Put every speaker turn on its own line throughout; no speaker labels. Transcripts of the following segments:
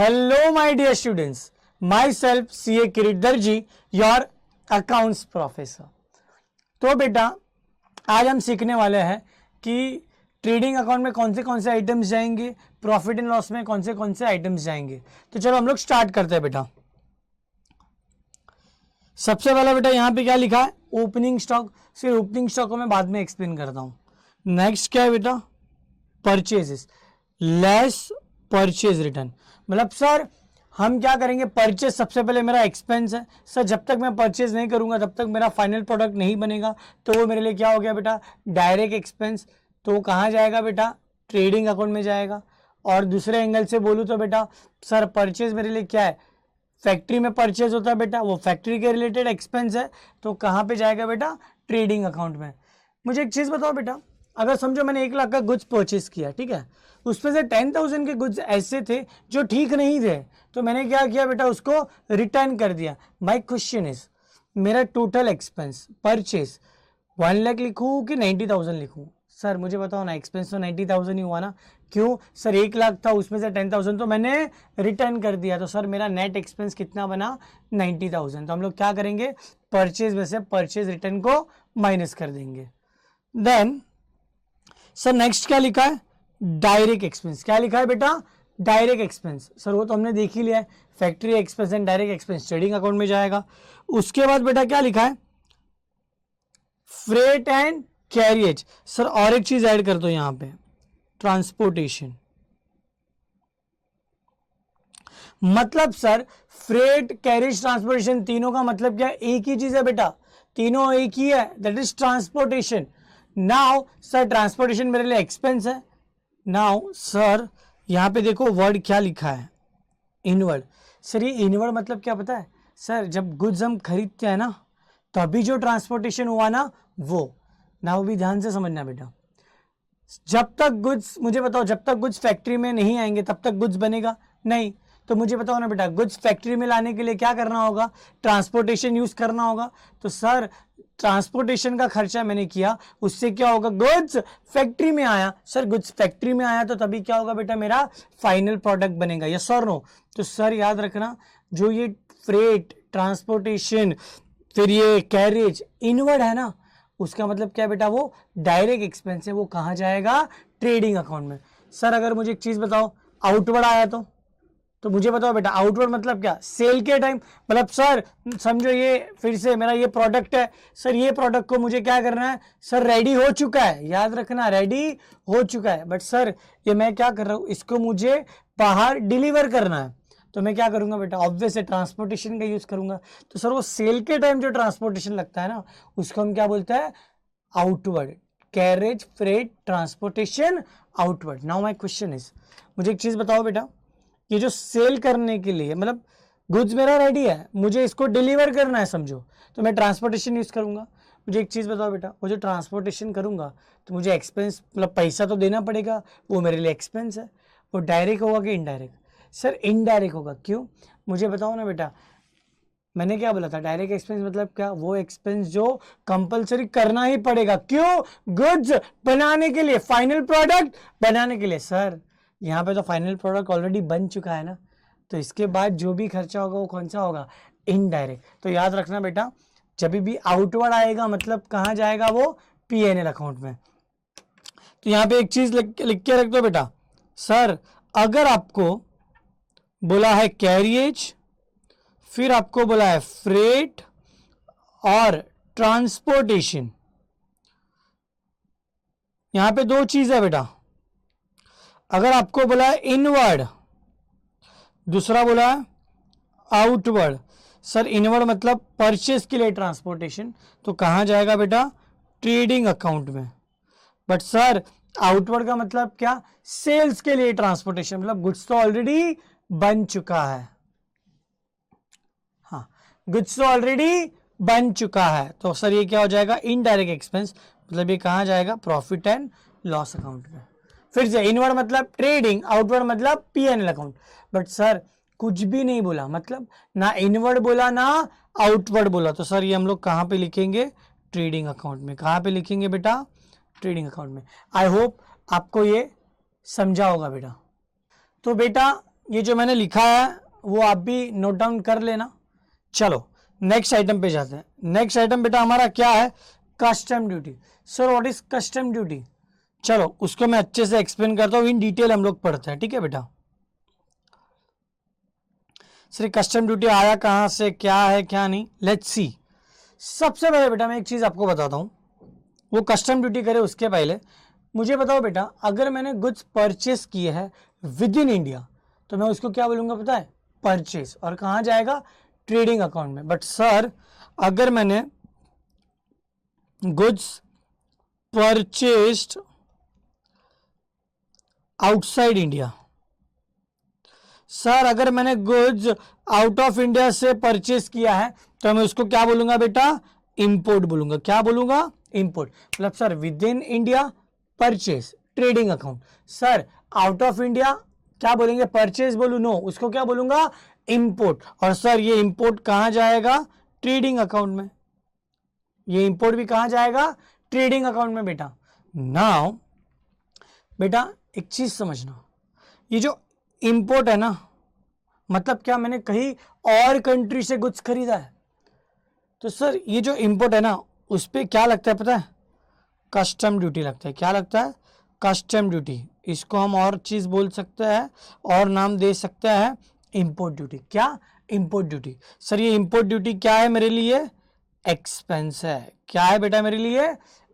Hello my dear students, myself CA किरीट दर्जी, your accounts professor। तो बेटा आज हम सीखने वाले हैं कि ट्रेडिंग अकाउंट में कौन से आइटम्स जाएंगे, प्रॉफिट एंड लॉस में कौन से आइटम्स जाएंगे। तो चलो हम लोग स्टार्ट करते हैं बेटा। सबसे पहला बेटा यहाँ पे क्या लिखा है, ओपनिंग स्टॉक। सिर्फ ओपनिंग स्टॉक को मैं बाद में एक्सप्लेन करता हूँ। नेक्स्ट क्या है बेटा, परचेजेस लेस परचेज रिटर्न। मतलब सर हम क्या करेंगे, परचेज सबसे पहले मेरा एक्सपेंस है सर, जब तक मैं परचेज नहीं करूंगा तब तक मेरा फाइनल प्रोडक्ट नहीं बनेगा, तो वो मेरे लिए क्या हो गया बेटा, डायरेक्ट एक्सपेंस। तो वो कहाँ जाएगा बेटा, ट्रेडिंग अकाउंट में जाएगा। और दूसरे एंगल से बोलूँ तो बेटा सर परचेज मेरे लिए क्या है, फैक्ट्री में परचेज होता है बेटा, वो फैक्ट्री के रिलेटेड एक्सपेंस है, तो कहाँ पे जाएगा बेटा, ट्रेडिंग अकाउंट में। मुझे एक चीज़ बताओ बेटा, अगर समझो मैंने 1 लाख का गुड्स परचेज किया, ठीक है, उसमें से 10,000 के गुड्स ऐसे थे जो ठीक नहीं थे, तो मैंने क्या किया बेटा, उसको रिटर्न कर दिया। माय क्वेश्चन इज, मेरा टोटल एक्सपेंस परचेज 1 लाख लिखूँ कि 90,000 लिखूँ? सर मुझे बताओ ना, एक्सपेंस तो 90,000 ही हुआ ना। क्यों सर, 1 लाख था, उसमें से 10,000 तो मैंने रिटर्न कर दिया, तो सर मेरा नेट एक्सपेंस कितना बना, 90,000। तो हम लोग क्या करेंगे, परचेज में से परचेज रिटर्न को माइनस कर देंगे। देन सर नेक्स्ट क्या लिखा है, डायरेक्ट एक्सपेंस। क्या लिखा है बेटा, डायरेक्ट एक्सपेंस। सर वो तो हमने देख ही लिया है, factory expense and direct expense trading account में जाएगा। उसके बाद बेटा क्या लिखा है, फ्रेट एंड कैरियज। सर और एक चीज ऐड कर दो यहां पे, ट्रांसपोर्टेशन। मतलब सर फ्रेट कैरियज ट्रांसपोर्टेशन तीनों का मतलब क्या, एक ही चीज है बेटा, तीनों एक ही है, that is transportation. Now sir transportation मेरे लिए एक्सपेंस है। नाउ सर यहां पे देखो वर्ड क्या लिखा है, इनवर्ड। सर ये इनवर्ड मतलब क्या पता है सर, जब गुड्स हम खरीदते हैं ना तभी जो ट्रांसपोर्टेशन हुआ ना वो, ना वो भी ध्यान से समझना बेटा। जब तक गुड्स, मुझे बताओ जब तक गुड्स फैक्ट्री में नहीं आएंगे तब तक गुड्स बनेगा नहीं। तो मुझे बताओ ना बेटा, गुड्स फैक्ट्री में लाने के लिए क्या करना होगा, ट्रांसपोर्टेशन यूज करना होगा। तो सर ट्रांसपोर्टेशन का खर्चा मैंने किया, उससे क्या होगा, गुड्स फैक्ट्री में आया। सर गुड्स फैक्ट्री में आया तो तभी क्या होगा बेटा, मेरा फाइनल प्रोडक्ट बनेगा, यस और नो। तो सर याद रखना, जो ये फ्रेट, ट्रांसपोर्टेशन, फिर ये कैरेज इनवर्ड है ना, उसका मतलब क्या बेटा, वो डायरेक्ट एक्सपेंस है, वो कहाँ जाएगा, ट्रेडिंग अकाउंट में। सर अगर मुझे एक चीज बताओ, आउटवर्ड आया तो मुझे बताओ बेटा, आउटवर्ड मतलब क्या, सेल के टाइम। मतलब सर समझो ये फिर से मेरा ये प्रोडक्ट है सर, ये प्रोडक्ट को मुझे क्या करना है सर, रेडी हो चुका है, याद रखना रेडी हो चुका है, बट सर ये मैं क्या कर रहा हूँ, इसको मुझे बाहर डिलीवर करना है, तो मैं क्या करूंगा बेटा, ऑब्वियस है ट्रांसपोर्टेशन का यूज करूंगा। तो सर वो सेल के टाइम जो ट्रांसपोर्टेशन लगता है ना, उसको हम क्या बोलते हैं, outward. Carriage, freight, transportation, outward. Now my question is, मुझे एक चीज बताओ बेटा, ये जो सेल करने के लिए, मतलब गुड्स मेरा रेडी है, मुझे इसको डिलीवर करना है समझो, तो मैं ट्रांसपोर्टेशन यूज करूंगा। मुझे एक चीज बताओ बेटा, वो जो ट्रांसपोर्टेशन करूंगा तो मुझे एक्सपेंस, मतलब पैसा तो देना पड़ेगा, वो मेरे लिए एक्सपेंस है। वो डायरेक्ट होगा कि इनडायरेक्ट? सर इनडायरेक्ट होगा। क्यों, मुझे बताओ ना बेटा। मैंने क्या बोला था, डायरेक्ट एक्सपेंस मतलब क्या, वो एक्सपेंस जो कंपलसरी करना ही पड़ेगा। क्यों, गुड्स बनाने के लिए, फाइनल प्रोडक्ट बनाने के लिए। सर यहाँ पे तो फाइनल प्रोडक्ट ऑलरेडी बन चुका है ना, तो इसके बाद जो भी खर्चा होगा वो कौन सा होगा, इनडायरेक्ट। तो याद रखना बेटा, जब भी आउटवर्ड आएगा मतलब कहाँ जाएगा वो, P&L अकाउंट में। तो यहाँ पे एक चीज लिख के रख दो बेटा, सर अगर आपको बोला है कैरियज, फिर आपको बोला है फ्रेट और ट्रांसपोर्टेशन, यहां पे 2 चीज है बेटा। अगर आपको बोला है इनवर्ड, दूसरा बोला है आउटवर्ड। सर इनवर्ड मतलब परचेस के लिए ट्रांसपोर्टेशन, तो कहां जाएगा बेटा, ट्रेडिंग अकाउंट में। बट सर आउटवर्ड का मतलब क्या, सेल्स के लिए ट्रांसपोर्टेशन, मतलब गुड्स तो ऑलरेडी बन चुका है, हाँ गुड्स तो ऑलरेडी बन चुका है, तो सर ये क्या हो जाएगा, इनडायरेक्ट एक्सपेंस, मतलब ये कहां जाएगा, प्रॉफिट एंड लॉस अकाउंट में। फिर से इनवर्ड मतलब ट्रेडिंग, आउटवर्ड मतलब P&L अकाउंट। बट सर कुछ भी नहीं बोला, मतलब ना इनवर्ड बोला ना आउटवर्ड बोला, तो सर ये हम लोग कहां पे लिखेंगे, ट्रेडिंग अकाउंट में। कहां पे लिखेंगे बेटा, ट्रेडिंग अकाउंट में। आई होप आपको ये समझा होगा बेटा। तो बेटा ये जो मैंने लिखा है वो आप भी नोट डाउन कर लेना। चलो नेक्स्ट आइटम पे जाते हैं। नेक्स्ट आइटम बेटा हमारा क्या है, custom duty. Sir what is custom duty? चलो उसको मैं अच्छे से एक्सप्लेन करता हूँ, इन डिटेल हम लोग पढ़ते हैं, ठीक है बेटा। सर कस्टम ड्यूटी आया कहाँ से, क्या है क्या नहीं, लेट्स सी। सबसे पहले बेटा मैं एक चीज आपको बताता हूँ, वो कस्टम ड्यूटी करे उसके पहले मुझे बताओ बेटा, अगर मैंने गुड्स परचेस किए हैं विद इन इंडिया तो मैं उसको क्या बोलूंगा पता है, परचेस, और कहाँ जाएगा, ट्रेडिंग अकाउंट में। बट सर अगर मैंने goods purchased outside India, sir अगर मैंने गुड्स आउट ऑफ इंडिया से परचेस किया है तो मैं उसको क्या बोलूंगा बेटा, इंपोर्ट बोलूंगा। क्या बोलूंगा, इंपोर्ट। मतलब sir with in India purchase, trading account. Sir out of India क्या बोलेंगे, परचेस बोलू, नो, उसको क्या बोलूंगा, इंपोर्ट। और सर ये इंपोर्ट कहां जाएगा, ट्रेडिंग अकाउंट में। ये इंपोर्ट भी कहां जाएगा, ट्रेडिंग अकाउंट में बेटा। नाउ बेटा एक चीज समझना, ये जो इंपोर्ट है ना, मतलब क्या मैंने कहीं और कंट्री से गुड्स खरीदा है, तो सर ये जो इंपोर्ट है ना उस पर क्या लगता है पता है, कस्टम ड्यूटी लगता है। क्या लगता है, कस्टम ड्यूटी। इसको हम और चीज बोल सकते हैं, और नाम दे सकते हैं इंपोर्ट ड्यूटी। क्या, इंपोर्ट ड्यूटी। सर ये इंपोर्ट ड्यूटी क्या है मेरे लिए, एक्सपेंस है। क्या है बेटा मेरे लिए,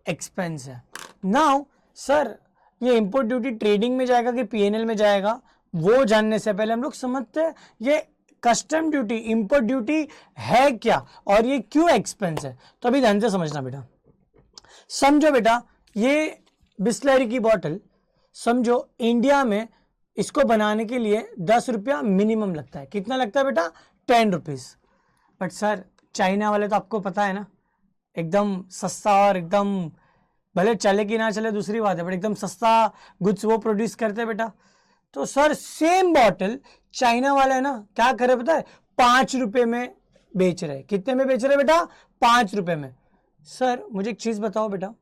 एक्सपेंस है। नाउ सर ये इंपोर्ट ड्यूटी ट्रेडिंग में जाएगा कि पीएनएल में जाएगा, वो जानने से पहले हम लोग समझते हैं ये कस्टम ड्यूटी, इंपोर्ट ड्यूटी है क्या और ये क्यों एक्सपेंस है। तो अभी ध्यान से समझना बेटा। समझो बेटा ये बिस्लरी की बॉटल, समझो इंडिया में इसको बनाने के लिए 10 रुपया मिनिमम लगता है। कितना लगता है बेटा, 10 रुपीज। बट सर चाइना वाले तो आपको पता है ना, एकदम सस्ता, और एकदम भले चले कि ना चले दूसरी बात है, बट एकदम सस्ता गुड्स वो प्रोड्यूस करते हैं बेटा। तो सर सेम बॉटल चाइना वाला है ना क्या करे पता है, 5 रुपए में बेच रहे। कितने में बेच रहे बेटा, 5 रुपए में। सर मुझे एक चीज बताओ बेटा,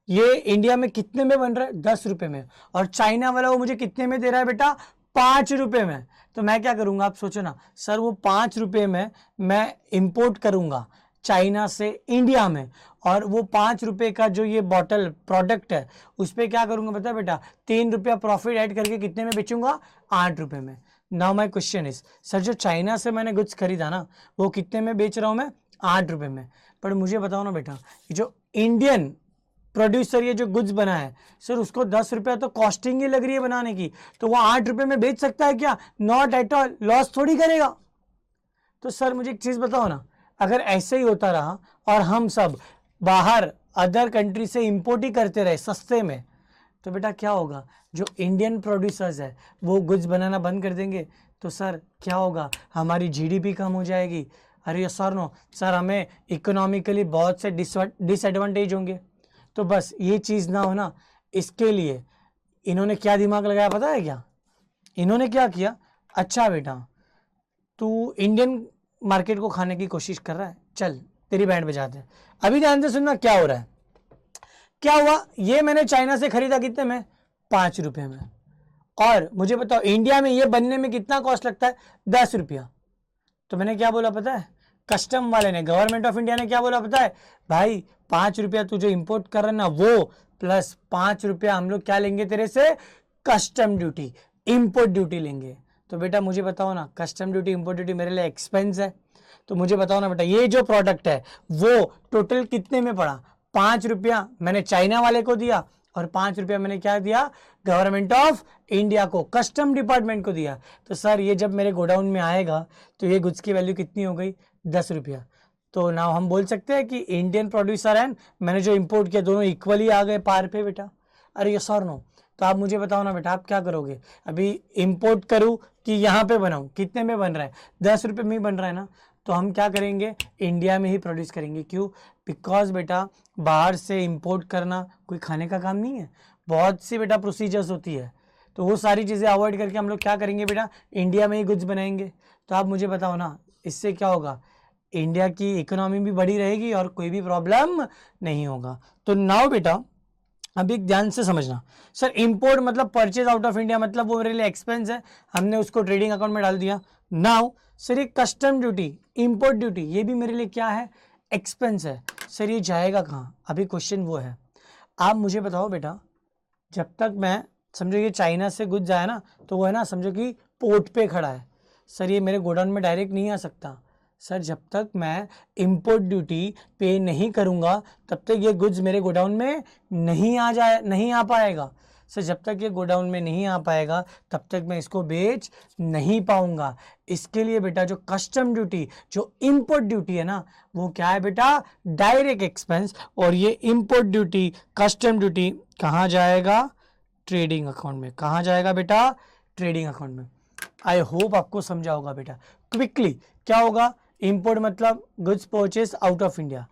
ये इंडिया में कितने में बन रहा है, 10 रुपए में, और चाइना वाला वो मुझे कितने में दे रहा है बेटा, 5 रुपए में। तो मैं क्या करूंगा आप सोचो ना, सर वो 5 रुपए में मैं इंपोर्ट करूंगा चाइना से इंडिया में, और वो 5 रुपए का जो ये बॉटल प्रोडक्ट है उस पर क्या करूंगा पता है बेटा, 3 रुपया प्रॉफिट ऐड करके कितने में बेचूंगा, 8 रुपए में। Now my question is, sir जो चाइना से मैंने गुड्स खरीदा ना वो कितने में बेच रहा हूं मैं, 8 रुपए में। पर मुझे बताओ ना बेटा, जो इंडियन प्रोड्यूसर ये जो गुड्स बना है सर उसको 10 रुपया तो कॉस्टिंग ही लग रही है बनाने की, तो वो 8 रुपए में बेच सकता है क्या, नॉट एट ऑल, लॉस थोड़ी करेगा। तो सर मुझे एक चीज बताओ ना, अगर ऐसे ही होता रहा और हम सब बाहर अदर कंट्री से इंपोर्ट ही करते रहे सस्ते में, तो बेटा क्या होगा, जो इंडियन प्रोड्यूसर्स है वो गुड्स बनाना बंद कर देंगे। तो सर क्या होगा, हमारी जीडीपी कम हो जाएगी। अरे सर नो सर, हमें इकोनॉमिकली बहुत से डिसएडवांटेज होंगे। तो बस ये चीज़ ना हो ना, इसके लिए इन्होंने क्या दिमाग लगाया पता है क्या, इन्होंने क्या किया, अच्छा बेटा तू इंडियन मार्केट को खाने की कोशिश कर रहा है, चल तेरी बैंड बजाते हैं। अभी ध्यान से सुनना क्या हो रहा है। क्या हुआ, ये मैंने चाइना से खरीदा कितने में, 5 रुपए में, और मुझे बताओ इंडिया में ये बनने में कितना कॉस्ट लगता है, 10 रुपया। तो मैंने क्या बोला पता है, कस्टम वाले ने, गवर्नमेंट ऑफ इंडिया ने क्या बोला पता है, भाई 5 रुपया तू जो इंपोर्ट कर रहा है ना वो, प्लस 5 रुपया हम लोग क्या लेंगे तेरे से, कस्टम ड्यूटी, इंपोर्ट ड्यूटी लेंगे। तो बेटा मुझे बताओ ना, कस्टम ड्यूटी इंपोर्ट ड्यूटी मेरे लिए एक्सपेंस है, तो मुझे बताओ ना बेटा, ये जो प्रोडक्ट है वो टोटल कितने में पड़ा, 5 रुपया मैंने चाइना वाले को दिया, और 5 रुपया मैंने क्या दिया, गवर्नमेंट ऑफ इंडिया को, कस्टम डिपार्टमेंट को दिया। तो सर ये जब मेरे गोडाउन में आएगा तो ये गुड्स की वैल्यू कितनी हो गई, 10 रुपया। तो नाउ हम बोल सकते हैं कि इंडियन प्रोड्यूसर एंड मैंने जो इंपोर्ट किया दोनों इक्वली आ गए पार पे बेटा। अरे ये सर नो, तो आप मुझे बताओ ना बेटा, आप क्या करोगे, अभी इंपोर्ट करूं कि यहाँ पे बनाऊं, कितने में बन रहा है, 10 रुपये में ही बन रहा है ना, तो हम क्या करेंगे, इंडिया में ही प्रोड्यूस करेंगे। क्यों, बिकॉज बेटा बाहर से इंपोर्ट करना कोई खाने का काम नहीं है, बहुत सी बेटा प्रोसीजर्स होती है, तो वो सारी चीज़ें अवॉइड करके हम लोग क्या करेंगे बेटा, इंडिया में ही गुड्स बनाएंगे। तो आप मुझे बताओ ना, इससे क्या होगा, इंडिया की इकोनॉमी भी बढ़ी रहेगी और कोई भी प्रॉब्लम नहीं होगा। तो नाउ बेटा अभी ध्यान से समझना सर, इंपोर्ट मतलब परचेज आउट ऑफ इंडिया, मतलब वो मेरे लिए एक्सपेंस है, हमने उसको ट्रेडिंग अकाउंट में डाल दिया। नाउ सर ये कस्टम ड्यूटी, इंपोर्ट ड्यूटी, ये भी मेरे लिए क्या है, एक्सपेंस है। सर ये जाएगा कहाँ, अभी क्वेश्चन वो है। आप मुझे बताओ बेटा, जब तक मैं समझो ये चाइना से गुड्स आया ना, तो वो है ना समझो कि पोर्ट पे खड़ा है, सर ये मेरे गोडाउन में डायरेक्ट नहीं आ सकता। सर जब तक मैं इंपोर्ट ड्यूटी पे नहीं करूँगा तब तक ये गुड्स मेरे गोडाउन में नहीं आ पाएगा। सर जब तक ये गोडाउन में नहीं आ पाएगा तब तक मैं इसको बेच नहीं पाऊंगा। इसके लिए बेटा जो कस्टम ड्यूटी, जो इंपोर्ट ड्यूटी है ना, वो क्या है बेटा, डायरेक्ट एक्सपेंस। और ये इंपोर्ट ड्यूटी, कस्टम ड्यूटी कहाँ जाएगा, ट्रेडिंग अकाउंट में। कहाँ जाएगा बेटा, ट्रेडिंग अकाउंट में। आई होप आपको समझा होगा बेटा। क्विकली क्या होगा, इंपोर्ट मतलब goods purchase out of India,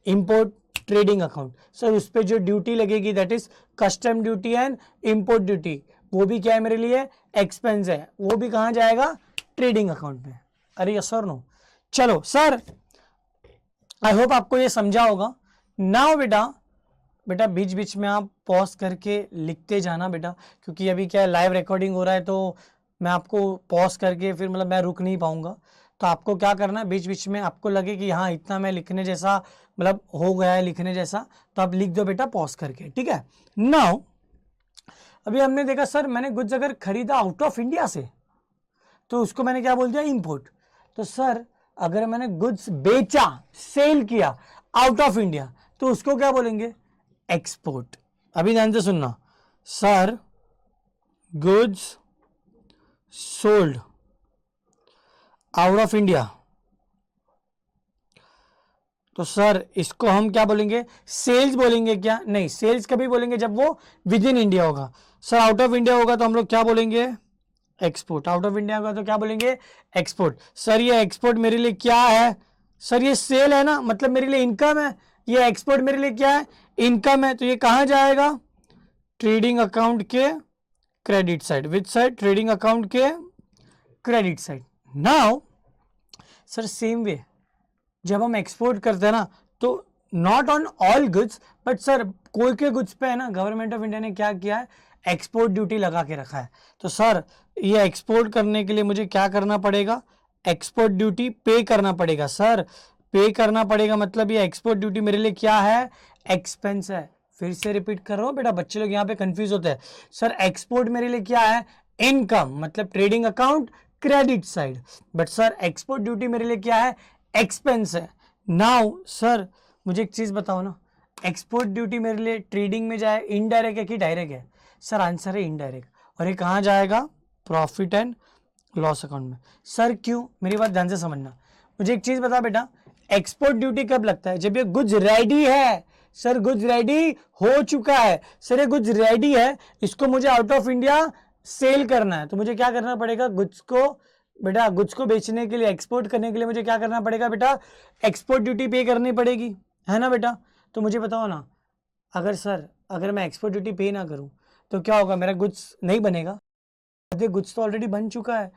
import trading account. Sir उस पर जो ड्यूटी लगेगी that is custom duty and import duty, वो भी क्या है मेरे लिए, एक्सपेंस है, वो भी कहाँ जाएगा, ट्रेडिंग अकाउंट में। अरे यस और नो। चलो सर आई होप आपको ये समझा होगा। नाउ बेटा बीच बीच में आप पॉज करके लिखते जाना बेटा, क्योंकि अभी क्या है लाइव रिकॉर्डिंग हो रहा है, तो मैं आपको पॉज करके फिर मतलब मैं रुक नहीं पाऊंगा। तो आपको क्या करना है, बीच बीच में आपको लगे कि हाँ इतना मैं लिखने जैसा मतलब हो गया है लिखने जैसा, तो आप लिख दो बेटा पॉज करके, ठीक है। नाउ अभी हमने देखा सर मैंने गुड्स अगर खरीदा आउट ऑफ इंडिया से तो उसको मैंने क्या बोल दिया, इंपोर्ट। तो सर अगर मैंने गुड्स बेचा, सेल किया आउट ऑफ इंडिया, तो उसको क्या बोलेंगे, एक्सपोर्ट। अभी ध्यान से सुनना, sir goods sold out of India, तो सर इसको हम क्या बोलेंगे, सेल्स बोलेंगे क्या, नहीं सेल्स कभी बोलेंगे जब वो विद इन इंडिया होगा। सर आउट ऑफ इंडिया होगा तो हम लोग क्या बोलेंगे, एक्सपोर्ट। आउट ऑफ इंडिया होगा तो क्या बोलेंगे, एक्सपोर्ट। सर ये एक्सपोर्ट मेरे लिए क्या है, सर ये सेल है ना, मतलब मेरे लिए इनकम है, ये एक्सपोर्ट मेरे लिए क्या है, इनकम है। तो ये कहाँ जाएगा, ट्रेडिंग अकाउंट के credit side, which side, trading account के credit side. Now sir same way जब हम एक्सपोर्ट करते हैं ना, तो not on all goods but sir कोई के गुड्स पे है ना गवर्नमेंट ऑफ इंडिया ने क्या किया है, एक्सपोर्ट ड्यूटी लगा के रखा है। तो सर ये एक्सपोर्ट करने के लिए मुझे क्या करना पड़ेगा, एक्सपोर्ट ड्यूटी पे करना पड़ेगा। सर पे करना पड़ेगा मतलब ये एक्सपोर्ट ड्यूटी मेरे लिए क्या है, एक्सपेंस है। फिर से रिपीट कर रहा हूं बेटा, बच्चे लोग यहाँ पे कंफ्यूज होते हैं। सर एक्सपोर्ट मेरे लिए क्या है, इनकम, मतलब trading account credit side, but sir export duty मेरे लिए क्या है, एक्सपेंस है। नाउ सर मुझे एक चीज बताओ ना, एक्सपोर्ट ड्यूटी मेरे लिए ट्रेडिंग में जाए इनडायरेक्ट है कि डायरेक्ट है। सर आंसर है इनडायरेक्ट, और ये कहाँ जाएगा, प्रॉफिट एंड लॉस अकाउंट में। सर क्यों, मेरी बात ध्यान से समझना। मुझे एक चीज बता बेटा, एक्सपोर्ट ड्यूटी कब लगता है, जब ये गुड्स रेडी है। सर गुड्स रेडी हो चुका है, सर ये गुड्स रेडी है, इसको मुझे आउट ऑफ इंडिया सेल करना है, तो मुझे क्या करना पड़ेगा, गुड्स को बेटा, गुड्स को बेचने के लिए, एक्सपोर्ट करने के लिए मुझे क्या करना पड़ेगा बेटा, एक्सपोर्ट ड्यूटी पे करनी पड़ेगी, है ना बेटा। तो मुझे बताओ ना, अगर मैं एक्सपोर्ट ड्यूटी पे ना करूं तो क्या होगा, मेरा गुड्स नहीं बनेगा। गुड्स तो ऑलरेडी बन चुका है,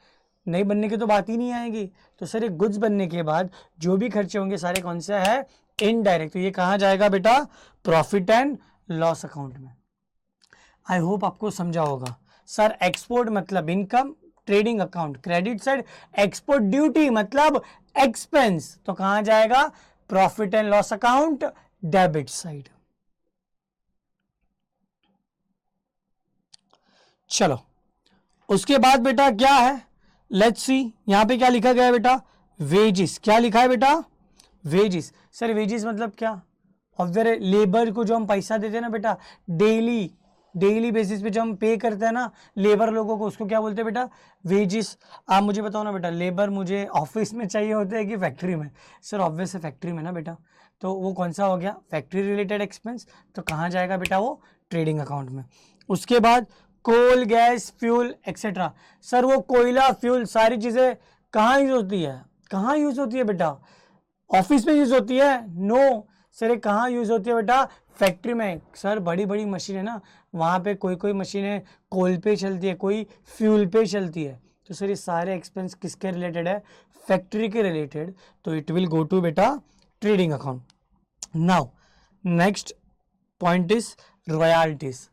नहीं बनने की तो बात ही नहीं आएगी। तो सर ये गुड्स बनने के बाद जो भी खर्चे होंगे सारे कौन से है, इनडायरेक्ट। तो ये कहाँ जाएगा बेटा, प्रॉफिट एंड लॉस अकाउंट में। आई होप आपको समझा होगा। सर एक्सपोर्ट मतलब income, trading account credit side, export duty मतलब एक्सपेंस, तो कहां जाएगा, profit and loss account debit side. चलो उसके बाद बेटा क्या है, लेट्स सी, यहां पे क्या लिखा गया है बेटा, वेजिस। क्या लिखा है बेटा, वेजिस। सर वेजिस मतलब क्या, ऑब्वियस लेबर को जो हम पैसा देते हैं ना बेटा, डेली बेसिस पे जो हम पे करते हैं ना लेबर लोगों को, उसको क्या बोलते हैं बेटा, वेजिस। आप मुझे बताओ ना बेटा, लेबर मुझे ऑफिस में चाहिए होते हैं कि फैक्ट्री में। सर ऑब्वियस है फैक्ट्री में ना बेटा, तो वो कौन सा हो गया, फैक्ट्री रिलेटेड एक्सपेंस, तो कहाँ जाएगा बेटा, वो ट्रेडिंग अकाउंट में। उसके बाद कोल, गैस, फ्यूल एक्सेट्रा। सर वो कोयला, फ्यूल सारी चीज़ें कहाँ यूज होती है, कहाँ यूज होती है बेटा, ऑफिस में यूज होती है, नो सर। कहाँ यूज होती है बेटा, फैक्ट्री में। सर बड़ी बड़ी मशीन है ना, वहाँ पे कोई मशीनें कोल पे चलती है, कोई फ्यूल पे चलती है। तो सर ये सारे एक्सपेंस किसके रिलेटेड है, फैक्ट्री के रिलेटेड, तो इट विल गो टू बेटा trading account. Now next point is royalties.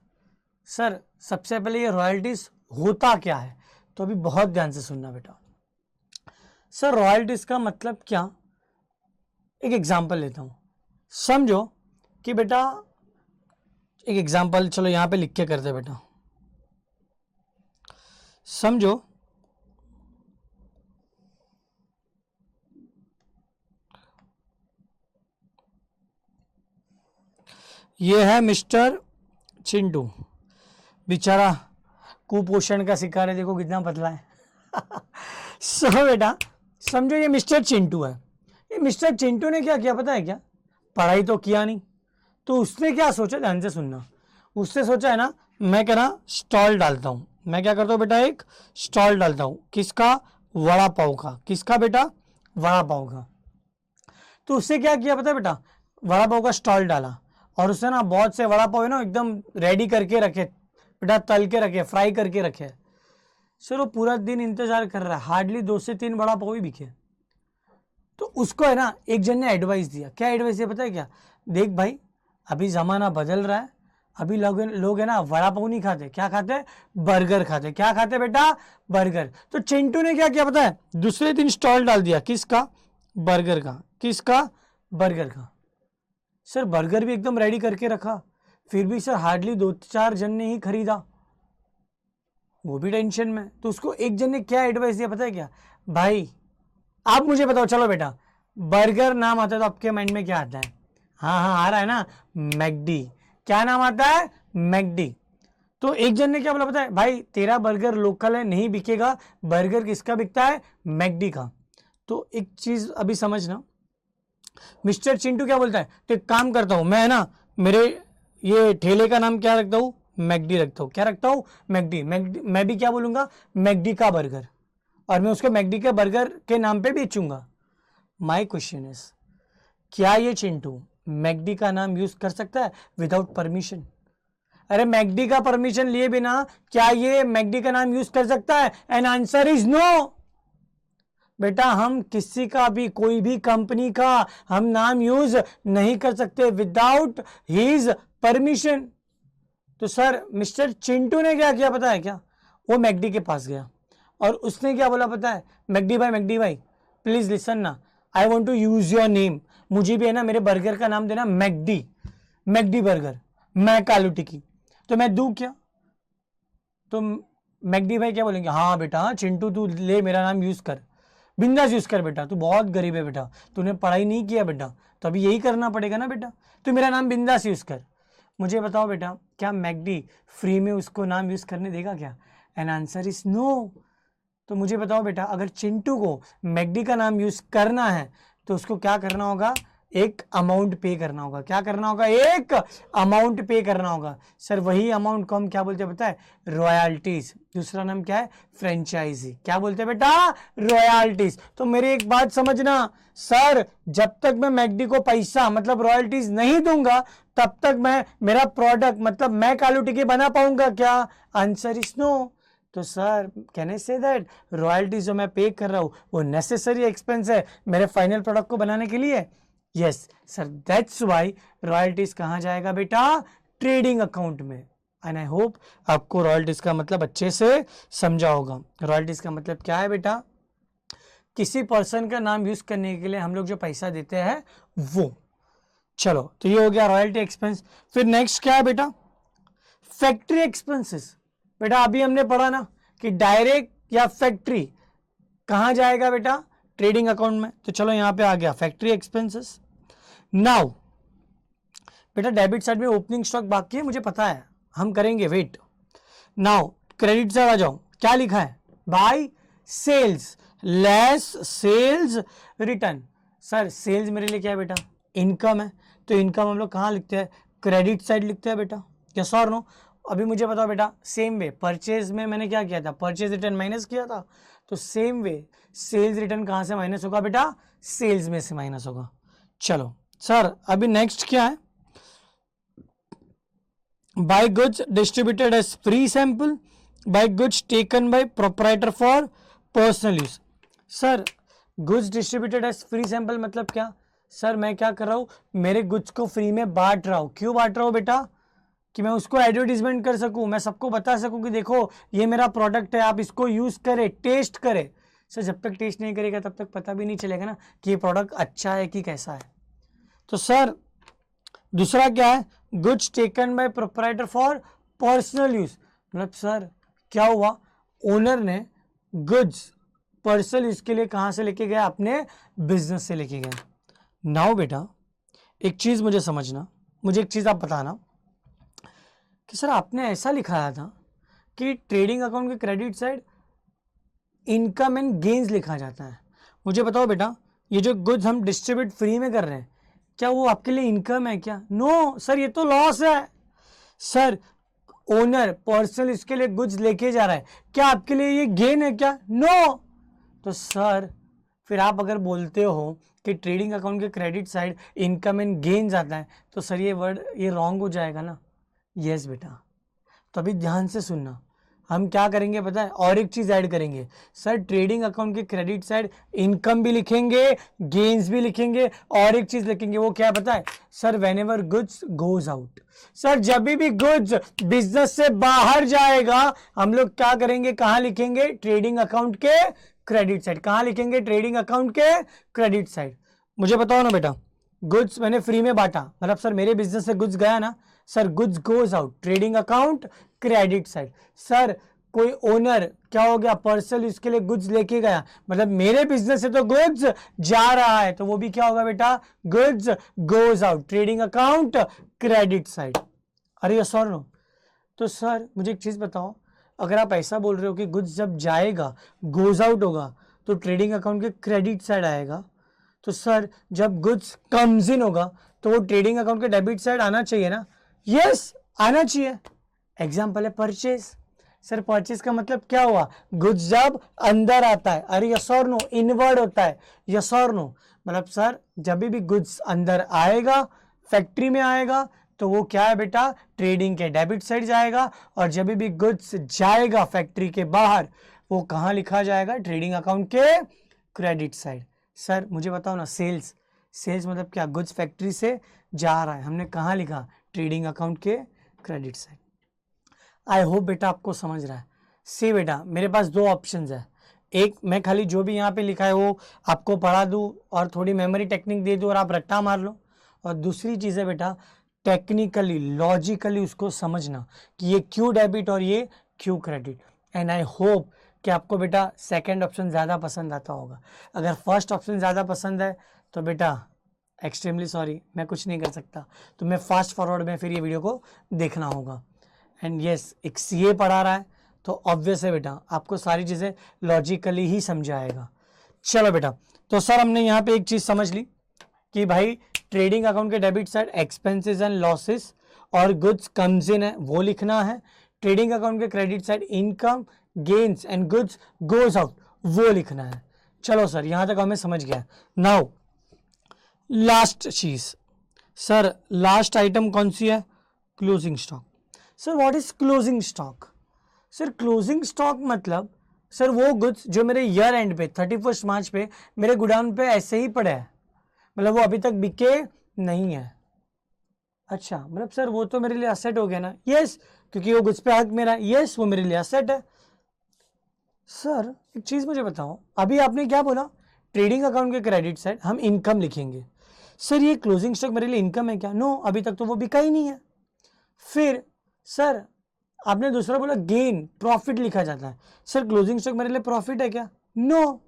Sir सबसे पहले ये रॉयल्टीज होता क्या है, तो अभी बहुत ध्यान से सुनना बेटा। सर रॉयल्टीज का मतलब क्या, एक एग्जांपल लेता हूं। समझो कि बेटा एक एग्जांपल, चलो यहां पे लिख के करते बेटा। समझो ये है मिस्टर चिंटू, बेचारा कुपोषण का शिकार है, देखो कितना पतला है। सो बेटा समझो ये मिस्टर चिंटू है। ये मिस्टर चिंटू ने क्या किया पता है क्या, पढ़ाई तो किया नहीं, तो उसने क्या सोचा, ध्यान से सुनना। उससे सोचा है ना, मैं क्या ना स्टॉल डालता हूं। मैं क्या करता हूं बेटा, एक स्टॉल डालता हूं। किसका, वड़ा पाव का। किसका बेटा, वड़ा पाव का। तो उससे क्या किया पता है बेटा, वड़ा पाव का स्टॉल डाला और उसने ना बहुत से वड़ा पाव है ना एकदम रेडी करके रखे बेटा, तल के रखे, फ्राई करके रखे। सर वो पूरा दिन इंतजार कर रहा है, हार्डली 2 से 3 वड़ा पाव ही बिके। तो उसको है ना एक जन ने एडवाइस दिया। क्या एडवाइस दिया पता है क्या, देख भाई अभी जमाना बदल रहा है, अभी लोग है ना वड़ा पाव नहीं खाते, क्या खाते, बर्गर खाते। क्या खाते बेटा, बर्गर। तो चिंटू ने क्या किया पता है, दूसरे दिन स्टॉल डाल दिया। किसका, बर्गर का। किसका, बर्गर का। सर बर्गर भी एकदम रेडी करके रखा, फिर भी सर हार्डली 2-4 जन ने ही खरीदा, वो भी टेंशन में। तो उसको एक जन ने क्या एडवाइस दिया पता है क्या, भाई आप मुझे बताओ, चलो बेटा बर्गर नाम आता है तो आपके माइंड में क्या आता है, हाँ हाँ आ रहा है ना, मैकडी। क्या नाम आता है, मैकडी। तो एक जन ने क्या बोला पता है, भाई तेरा बर्गर लोकल है, नहीं बिकेगा, बर्गर किसका बिकता है, मैकडी का। तो एक चीज अभी समझना, मिस्टर चिंटू क्या बोलता है, तो एक काम करता हूं मैं, है ना मेरे ये ठेले का नाम क्या रखता हूं, मैकडी रखता हूं। क्या रखता हूं, मैकडी। मैकडी मैं भी क्या बोलूंगा, मैकडी का बर्गर, और मैं उसको मैकडी के बर्गर के नाम पे बेचूंगा। माय क्वेश्चन इज, क्या ये चिंटू मैकडी का नाम यूज कर सकता है विदाउट परमिशन? अरे मैकडी का परमिशन लिए बिना क्या ये मैकडी का नाम यूज कर सकता है? And answer is no. बेटा हम किसी का भी, कोई भी कंपनी का हम नाम यूज नहीं कर सकते विदाउट हिज परमिशन। तो सर मिस्टर चिंटू ने क्या किया पता है क्या, वो मैकडी के पास गया और उसने क्या बोला पता है, मैकडी भाई प्लीज लिसन ना, I want to use your name, मुझे भी है ना मेरे बर्गर का नाम देना मैकडी, मैकडी बर्गर, मैक आलू टिक्की। तो मैं दूं क्या? तो मैकडी भाई क्या बोलेंगे, हाँ बेटा हाँ चिंटू तू ले मेरा नाम यूज कर, बिंदास यूज कर बेटा, तू बहुत गरीब है बेटा, तूने पढ़ाई नहीं किया बेटा, तो अभी यही करना पड़ेगा ना बेटा, तू मेरा नाम बिंदास यूज कर। मुझे बताओ बेटा क्या मैकडी फ्री में उसको नाम यूज करने देगा क्या? And answer is no. तो मुझे बताओ बेटा अगर चिंटू को मैकडी का नाम यूज करना है तो उसको क्या करना होगा, एक अमाउंट पे करना होगा। क्या करना होगा, एक अमाउंट पे करना होगा। सर वही अमाउंट को हम क्या बोलते हैं पता है, रॉयल्टीज। दूसरा नाम क्या है, फ्रेंचाइजी। क्या बोलते हैं बेटा, रॉयल्टीज। तो मेरी एक बात समझना सर, जब तक मैं मैकडी को पैसा मतलब रॉयल्टीज नहीं दूंगा तब तक मैं मेरा प्रोडक्ट मतलब मैक आलू टिक्की बना पाऊंगा क्या? Answer is no. तो sir can I say that royalties जो मैं पे कर रहा हूं वो नेसेसरी एक्सपेंस है मेरे फाइनल प्रोडक्ट को बनाने के लिए? Yes sir, that's why royalties कहां जाएगा बेटा, ट्रेडिंग अकाउंट में। एंड आई होप आपको रॉयल्टीज का मतलब अच्छे से समझा होगा। रॉयल्टीज का मतलब क्या है बेटा, किसी पर्सन का नाम यूज करने के लिए हम लोग जो पैसा देते हैं वो। चलो तो ये हो गया रॉयल्टी एक्सपेंस। फिर नेक्स्ट क्या है बेटा, फैक्ट्री एक्सपेंसेस। बेटा अभी हमने पढ़ा ना कि डायरेक्ट या फैक्ट्री कहां जाएगा बेटा, ट्रेडिंग अकाउंट में। तो चलो यहां पे आ गया फैक्ट्री एक्सपेंसेस। नाउ बेटा डेबिट साइड में ओपनिंग स्टॉक बाकी है, मुझे पता है हम करेंगे, वेट। नाउ क्रेडिट साइड आ जाओ, क्या लिखा है, by sales less sales return. Sir sales मेरे लिए क्या है बेटा, इनकम है, तो इनकम हम लोग कहां लिखते हैं, क्रेडिट साइड लिखते हैं बेटा। यस और नो? अभी मुझे बताओ बेटा सेम वे परचेज में मैंने क्या किया था, परचेज रिटर्न माइनस किया था, तो सेम वे सेल्स रिटर्न कहां से माइनस होगा बेटा, सेल्स में से माइनस होगा। चलो सर अभी नेक्स्ट क्या है, by goods distributed as free sample, by goods taken by proprietor for personal use. Sir goods distributed as free sample मतलब क्या, सर मैं क्या कर रहा हूँ, मेरे गुड्स को फ्री में बांट रहा हूँ। क्यों बांट रहा हूँ बेटा? कि मैं उसको एडवर्टीजमेंट कर सकूं, मैं सबको बता सकूं कि देखो ये मेरा प्रोडक्ट है, आप इसको यूज करें, टेस्ट करें। सर जब तक टेस्ट नहीं करेगा तब तक पता भी नहीं चलेगा ना कि ये प्रोडक्ट अच्छा है कि कैसा है। तो सर दूसरा क्या है, goods taken by proprietor for personal use. मतलब सर क्या हुआ, ओनर ने गुड्स पर्सनल यूज के लिए कहां से लेके गया, अपने बिजनेस से लेके गया। नाउ बेटा एक चीज मुझे समझना, मुझे एक चीज आप बताना कि सर आपने ऐसा लिखाया था कि ट्रेडिंग अकाउंट के credit side income and gains लिखा जाता है। मुझे बताओ बेटा, ये जो गुड्स हम डिस्ट्रीब्यूट फ्री में कर रहे हैं, क्या वो आपके लिए इनकम है क्या? नो सर, ये तो लॉस है। सर ओनर पर्सनल इसके लिए गुड्स लेके जा रहा है, क्या आपके लिए ये गेन है क्या? नो। तो सर फिर आप अगर बोलते हो कि ट्रेडिंग अकाउंट के credit side income and gain जाता है, तो सर ये वर्ड ये रॉन्ग हो जाएगा ना। यस बेटा, तो अभी ध्यान से सुनना, हम क्या करेंगे पता है, और एक चीज ऐड करेंगे। सर ट्रेडिंग अकाउंट के क्रेडिट साइड इनकम भी लिखेंगे, गेन्स भी लिखेंगे, और एक चीज लिखेंगे, वो क्या पता है sir, when ever goods goes out. Sir जब भी गुड्स बिजनेस से बाहर जाएगा, हम लोग क्या करेंगे, कहां लिखेंगे, ट्रेडिंग अकाउंट के क्रेडिट साइड। कहां लिखेंगे, ट्रेडिंग अकाउंट के क्रेडिट साइड। मुझे बताओ ना बेटा, गुड्स मैंने फ्री में बांटा, मतलब सर मेरे बिजनेस से गुड्स गया ना, sir goods goes out, trading account credit side. Sir कोई ओनर क्या हो गया, पर्सनल इसके लिए गुड्स लेके गया, मतलब मेरे बिजनेस से तो गुड्स जा रहा है, तो वो भी क्या होगा बेटा, goods goes out, trading account credit side. अरे यस और नो? तो सर मुझे एक चीज बताओ, अगर आप ऐसा बोल रहे हो कि गुड्स जब जाएगा, गोज आउट होगा, तो ट्रेडिंग अकाउंट के क्रेडिट साइड आएगा, तो सर जब गुड्स कम्स इन होगा तो वो ट्रेडिंग अकाउंट के डेबिट साइड आना चाहिए ना। यस आना चाहिए। एग्जाम्पल है परचेज। सर परचेज का मतलब क्या हुआ, गुड्स जब अंदर आता है। अरे यस और नो, इनवर्ड होता है। यस और नो, मतलब सर जब भी गुड्स अंदर आएगा, फैक्ट्री में आएगा, तो वो क्या है बेटा, ट्रेडिंग के डेबिट साइड जाएगा, और जब भी गुड्स जाएगा फैक्ट्री के बाहर, वो कहां लिखा जाएगा, ट्रेडिंग अकाउंट के क्रेडिट साइड। सर मुझे बताओ ना, सेल्स, सेल्स मतलब क्या, गुड्स फैक्ट्री से जा रहा है, हमने कहां लिखा, ट्रेडिंग अकाउंट के क्रेडिट साइड। आई होप बेटा आपको समझ रहा है। सी बेटा मेरे पास दो ऑप्शंस है, एक मैं खाली जो भी यहाँ पे लिखा है वो आपको पढ़ा दूँ और थोड़ी मेमोरी टेक्निक दे दूँ और आप रट्टा मार लो, और दूसरी चीज़ है बेटा टेक्निकली लॉजिकली उसको समझना कि ये क्यों डेबिट और ये क्यों क्रेडिट। एंड आई होप कि आपको बेटा सेकंड ऑप्शन ज़्यादा पसंद आता होगा। अगर फर्स्ट ऑप्शन ज़्यादा पसंद है तो बेटा एक्सट्रीमली सॉरी, मैं कुछ नहीं कर सकता, तो मैं फास्ट फॉरवर्ड में फिर ये वीडियो को देखना होगा। एंड यस एक सीए पढ़ा रहा है तो ऑब्वियस है बेटा आपको सारी चीज़ें लॉजिकली ही समझाएगा। चलो बेटा, तो सर हमने यहाँ पे एक चीज़ समझ ली कि भाई ट्रेडिंग अकाउंट के debit side expenses and losses और गुड्स कम्स इन है वो लिखना है, ट्रेडिंग अकाउंट के credit side income gains and goods goes out वो लिखना है। चलो सर यहाँ तक हमें समझ गया। नाउ लास्ट चीज, सर लास्ट आइटम कौन सी है, closing stock. Sir what is closing stock? Sir closing stock मतलब सर वो गुड्स जो मेरे ईयर एंड पे 31 मार्च पे मेरे गोडाउन पे ऐसे ही पड़े हैं, मतलब वो अभी तक बिके नहीं है। अच्छा मतलब सर वो तो मेरे लिए असेट हो गया ना। यस क्योंकि वो गुड्स पे हक मेरा, यस वो मेरे लिए असेट है। सर एक चीज मुझे बताओ, अभी आपने क्या बोला, ट्रेडिंग अकाउंट के क्रेडिट साइड हम इनकम लिखेंगे। सर ये क्लोजिंग स्टॉक मेरे लिए इनकम है क्या? नो, अभी तक तो वो बिका ही नहीं है। फिर सर आपने दूसरा बोला गेन प्रॉफिट लिखा जाता है, सर क्लोजिंग स्टॉक मेरे लिए प्रॉफिट है क्या? नो।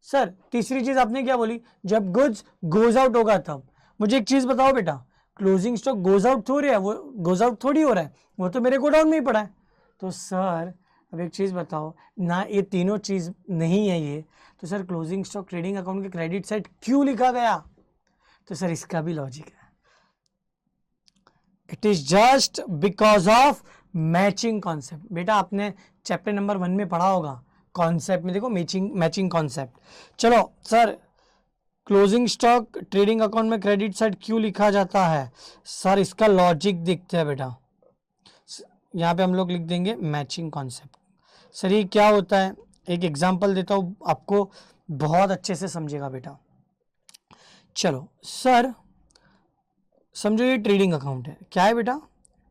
सर तीसरी चीज आपने क्या बोली, जब गुड्स गोज आउट होगा तब। मुझे एक चीज बताओ बेटा, क्लोजिंग स्टॉक गोज आउट थोड़ी है, वो गोज आउट थोड़ी हो रहा है, वो तो मेरे गोडाउन में ही पड़ा है। तो सर अब एक चीज बताओ ना, ये तीनों चीज नहीं है ये, तो sir closing stock trading account के क्रेडिट साइड क्यों लिखा गया? तो सर इसका भी लॉजिक है, it is just because of matching concept. बेटा आपने चैप्टर नंबर 1 में पढ़ा होगा, कॉन्सेप्ट में देखो मैचिंग कॉन्सेप्ट। चलो sir closing stock trading account में क्रेडिट साइड क्यों लिखा जाता है? सर इसका लॉजिक देखते हैं बेटा, यहाँ पे हम लोग लिख देंगे मैचिंग कॉन्सेप्ट। सर ये क्या होता है, एक एग्जांपल देता हूँ आपको, बहुत अच्छे से समझेगा बेटा। चलो सर समझो ये ट्रेडिंग अकाउंट है, क्या है बेटा,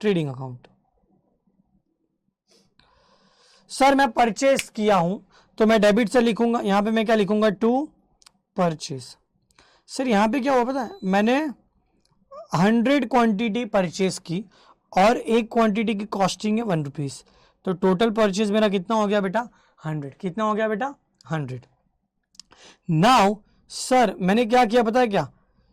ट्रेडिंग अकाउंट। सर मैं परचेस किया हूं तो मैं डेबिट से लिखूंगा, यहां पे मैं क्या लिखूंगा, टू परचेस। सर यहां पे क्या हुआ पता है, मैंने 100 क्वांटिटी परचेस की और एक क्वांटिटी की कॉस्टिंग है 1 रुपीज, तो टोटल परचेस मेरा कितना हो गया बेटा, 100। कितना हो गया बेटा, 100। नाउ सर मैंने क्या किया पता है, क्या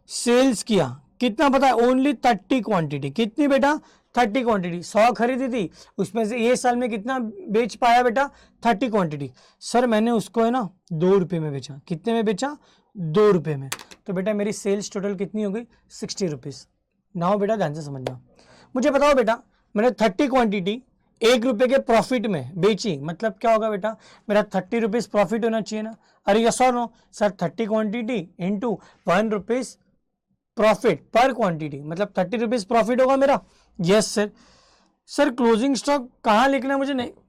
सेल्स किया, कितना पता है, ओनली 30 क्वांटिटी। कितनी बेटा, 30 क्वांटिटी। 100 खरीदी थी, उसमें से ये साल में कितना बेच पाया बेटा, 30 क्वांटिटी। सर मैंने उसको है ना 2 रुपये में बेचा। कितने में बेचा, 2 रुपये में। तो बेटा मेरी सेल्स टोटल कितनी हो गई, 60 रुपीज़। नाउ बेटा ध्यान से समझना, मुझे बताओ बेटा, मैंने 30 क्वांटिटी 1 रुपये के प्रॉफिट में बेची, मतलब क्या होगा बेटा, मेरा 30 रुपीज़ प्रॉफिट होना चाहिए ना। अरे यस और no sir, 30 quantity into 1 rupees profit पर क्वांटिटी, मतलब 30 रुपीज़ प्रॉफिट होगा मेरा। Yes sir. Sir closing stock कहाँ लिखना है,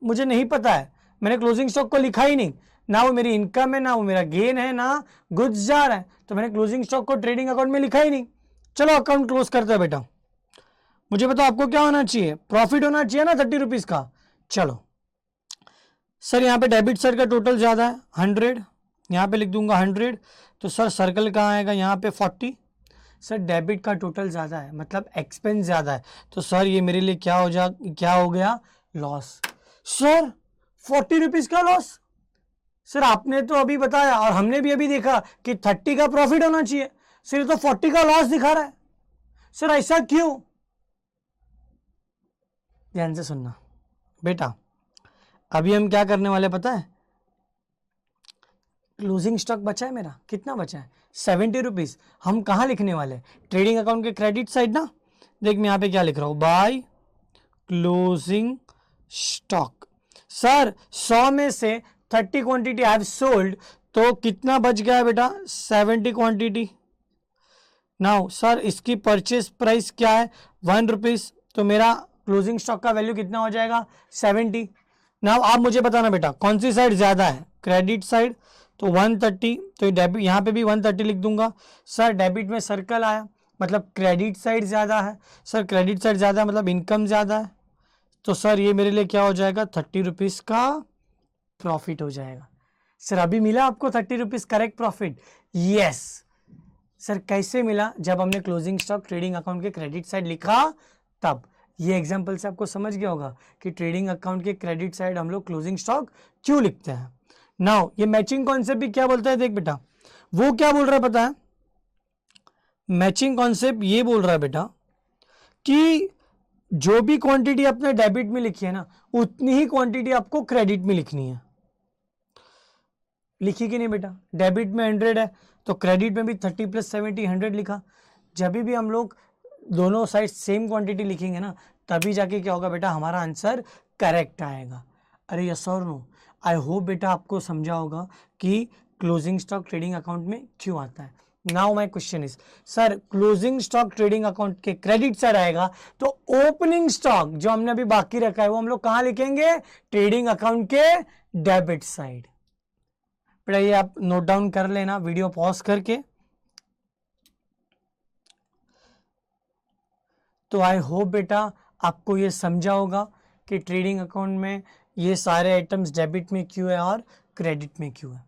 मुझे नहीं पता है, मैंने क्लोजिंग स्टॉक को लिखा ही नहीं, ना वो मेरी इनकम है, ना वो मेरा गेन है, ना गुड्स जा रहा है, तो मैंने क्लोजिंग स्टॉक को ट्रेडिंग अकाउंट में लिखा ही नहीं। चलो अकाउंट क्लोज करते हैं बेटा। मुझे बताओ आपको क्या होना चाहिए, प्रॉफिट होना चाहिए ना 30 रुपीज़ का। चलो सर यहाँ पे डेबिट साइड का टोटल ज़्यादा है 100, यहाँ पे लिख दूंगा 100, तो सर सर्कल कहाँ आएगा, यहाँ पे 40। सर डेबिट का टोटल ज़्यादा है, मतलब एक्सपेंस ज़्यादा है, तो सर ये मेरे लिए क्या हो गया, लॉस। सर 40 रुपीज़ का लॉस। सर आपने तो अभी बताया और हमने भी अभी देखा कि 30 का प्रॉफिट होना चाहिए, सर तो 40 का लॉस दिखा रहा है। सर ऐसा क्यों, ध्यान से सुनना बेटा। अभी हम क्या करने वाले पता है, क्लोजिंग स्टॉक बचा है मेरा, कितना बचा है, 70 रुपीज़। हम कहाँ लिखने वाले, ट्रेडिंग अकाउंट के क्रेडिट साइड ना। देख मैं यहाँ पे क्या लिख रहा हूँ, बाय क्लोजिंग स्टॉक। सर 100 में से 30 क्वांटिटी आई हैव सोल्ड, तो कितना बच गया बेटा, 70 क्वांटिटी। नाउ सर इसकी परचेस प्राइस क्या है, 1 रुपीज़, तो मेरा क्लोजिंग स्टॉक का वैल्यू कितना हो जाएगा, 70। नाउ आप मुझे बताना बेटा कौन सी साइड ज़्यादा है, क्रेडिट साइड, तो 130, तो डेबिट यहाँ पे भी 130 लिख दूंगा। सर डेबिट में सर्कल आया, मतलब क्रेडिट साइड ज़्यादा है। सर क्रेडिट साइड ज़्यादा है मतलब इनकम ज़्यादा है, तो सर ये मेरे लिए क्या हो जाएगा, 30 रुपीज़ का प्रॉफिट हो जाएगा। सर अभी मिला आपको 30 rupees correct profit, yes. Sir कैसे मिला, जब हमने क्लोजिंग स्टॉक ट्रेडिंग अकाउंट के क्रेडिट साइड लिखा तब। ये एग्जांपल से आपको समझ गया होगा कि ट्रेडिंग अकाउंट के क्रेडिट साइड हम लोग क्लोजिंग स्टॉक क्यों लिखते हैं। नाउ ये मैचिंग कॉन्सेप्ट भी क्या बोलता है, देख बेटा वो क्या बोल रहा है पता है, मैचिंग कॉन्सेप्ट ये बोल रहा है बेटा कि जो भी क्वांटिटी आपने डेबिट में लिखी है ना, उतनी ही क्वांटिटी आपको क्रेडिट में लिखनी है। लिखी कि नहीं बेटा, डेबिट में 100 है तो क्रेडिट में भी 30 + 70 100 लिखा। जब भी हम लोग दोनों साइड सेम क्वांटिटी लिखेंगे ना, तभी जाके क्या होगा बेटा, हमारा आंसर करेक्ट आएगा। अरे यस और नो, आई होप बेटा आपको समझा होगा कि क्लोजिंग स्टॉक ट्रेडिंग अकाउंट में क्यों आता है। Now my question is, sir closing stock trading account के क्रेडिट साइड आएगा, तो ओपनिंग स्टॉक जो हमने अभी बाकी रखा है वो हम लोग कहां लिखेंगे, ट्रेडिंग अकाउंट के डेबिट साइड। बेटा ये आप नोट डाउन कर लेना वीडियो पॉज करके। तो आई होप बेटा आपको ये समझा होगा कि ट्रेडिंग अकाउंट में ये सारे आइटम्स डेबिट में क्यों है और क्रेडिट में क्यों है।